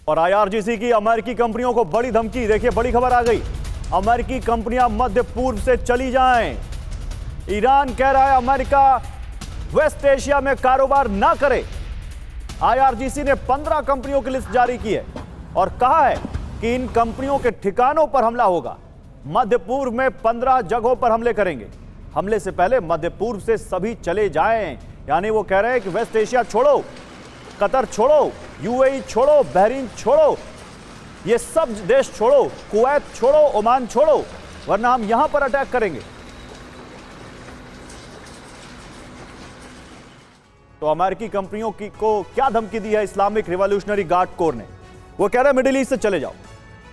और आईआरजीसी की अमेरिकी कंपनियों को बड़ी धमकी। देखिए बड़ी खबर आ गई, अमेरिकी कंपनियां मध्य पूर्व से चली जाएं। ईरान कह रहा है अमेरिका वेस्ट एशिया में कारोबार ना करे। आईआरजीसी ने 15 कंपनियों की लिस्ट जारी की है और कहा है कि इन कंपनियों के ठिकानों पर हमला होगा। मध्य पूर्व में 15 जगहों पर हमले करेंगे। हमले से पहले मध्य पूर्व से सभी चले जाएं। यानी वो कह रहे हैं कि वेस्ट एशिया छोड़ो, कतर छोड़ो, यूएई छोड़ो, बहरीन छोड़ो, ये सब देश छोड़ो, कुवैत छोड़ो, ओमान छोड़ो, वरना हम यहां पर अटैक करेंगे। तो अमेरिकी कंपनियों को क्या धमकी दी है इस्लामिक रिवॉल्यूशनरी गार्ड कोर ने? वो कह रहे हैं मिडिल ईस्ट से चले जाओ।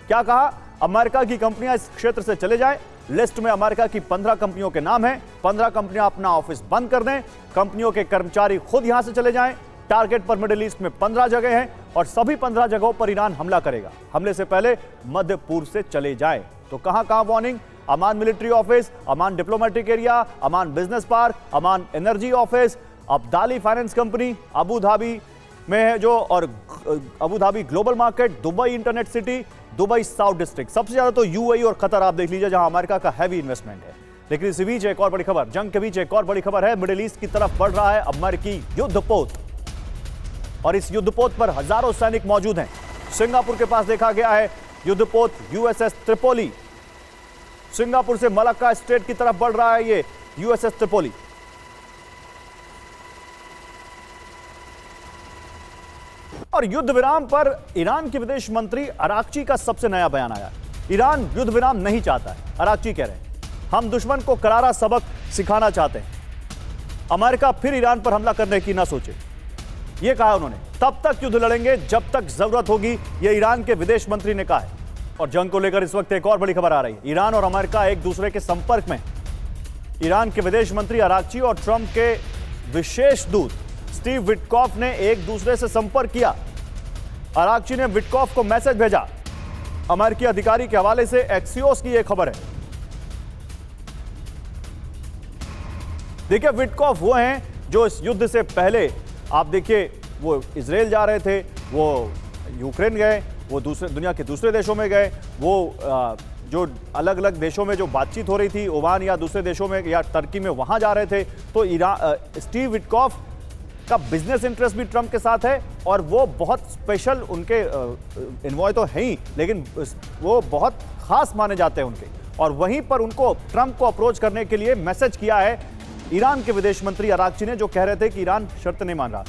क्या कहा? अमेरिका की कंपनियां इस क्षेत्र से चले जाएं। लिस्ट में अमेरिका की 15 कंपनियों के नाम हैं। 15 कंपनियां अपना ऑफिस बंद कर दें, कंपनियों के कर्मचारी खुद यहां से चले जाएं। टारगेट पर मिडिल ईस्ट में 15 जगह हैं और सभी 15 जगहों पर ईरान हमला करेगा। हमले से पहले मध्य पूर्व से चले जाएं। तो कहां warning? Amman military office, Amman diplomatic area, Amman business park, Amman energy office, Abdali finance company Abu Dhabi में है जो, और Abu Dhabi global market, Dubai internet city, Dubai south district. सबसे ज्यादा तो यूएई और कतर आप देख लीजिए जहां अमेरिका का हैवी इन्वेस्टमेंट है। लेकिन इसी बीच एक और बड़ी खबर, जंग के बीच एक और बड़ी खबर है। मिडिल ईस्ट की तरफ बढ़ रहा है अमेरिकी युद्धपोत और इस युद्धपोत पर हजारों सैनिक मौजूद हैं। सिंगापुर के पास देखा गया है युद्धपोत यूएसएस त्रिपोली। सिंगापुर से मलक्का स्टेट की तरफ बढ़ रहा है ये यूएसएस त्रिपोली। और युद्ध विराम पर ईरान के विदेश मंत्री अराक्ची का सबसे नया बयान आया। ईरान युद्ध विराम नहीं चाहता है। अराक्ची कह रहे हैं हम दुश्मन को करारा सबक सिखाना चाहते हैं। अमेरिका फिर ईरान पर हमला करने की ना सोचे, यह कहा उन्होंने। तब तक युद्ध लड़ेंगे जब तक जरूरत होगी, यह ईरान के विदेश मंत्री ने कहा है। और जंग को लेकर इस वक्त एक और बड़ी खबर आ रही है। ईरान और अमेरिका एक दूसरे के संपर्क में। ईरान के विदेश मंत्री अराक्ची और ट्रंप के विशेष दूत स्टीव विटकॉफ ने एक दूसरे से संपर्क किया। अराक्ची ने विटकॉफ को मैसेज भेजा। अमेरिकी अधिकारी के हवाले से एक्सियोस की यह खबर है। देखिए विटकॉफ वो हैं जो इस युद्ध से पहले, आप देखिए, वो इजराइल जा रहे थे, वो यूक्रेन गए, वो दूसरे दुनिया के दूसरे देशों में गए, वो जो अलग अलग देशों में जो बातचीत हो रही थी, ओमान या दूसरे देशों में या टर्की में, वहां जा रहे थे। तो स्टीव विटकॉफ का बिजनेस इंटरेस्ट भी ट्रंप के साथ है और वो बहुत स्पेशल, उनके इन्वॉय तो है ही, लेकिन वो बहुत खास माने जाते हैं उनके। और वहीं पर उनको ट्रंप को अप्रोच करने के लिए मैसेज किया है ईरान के विदेश मंत्री अराक्ची ने, जो कह रहे थे कि ईरान शर्त नहीं मान रहा।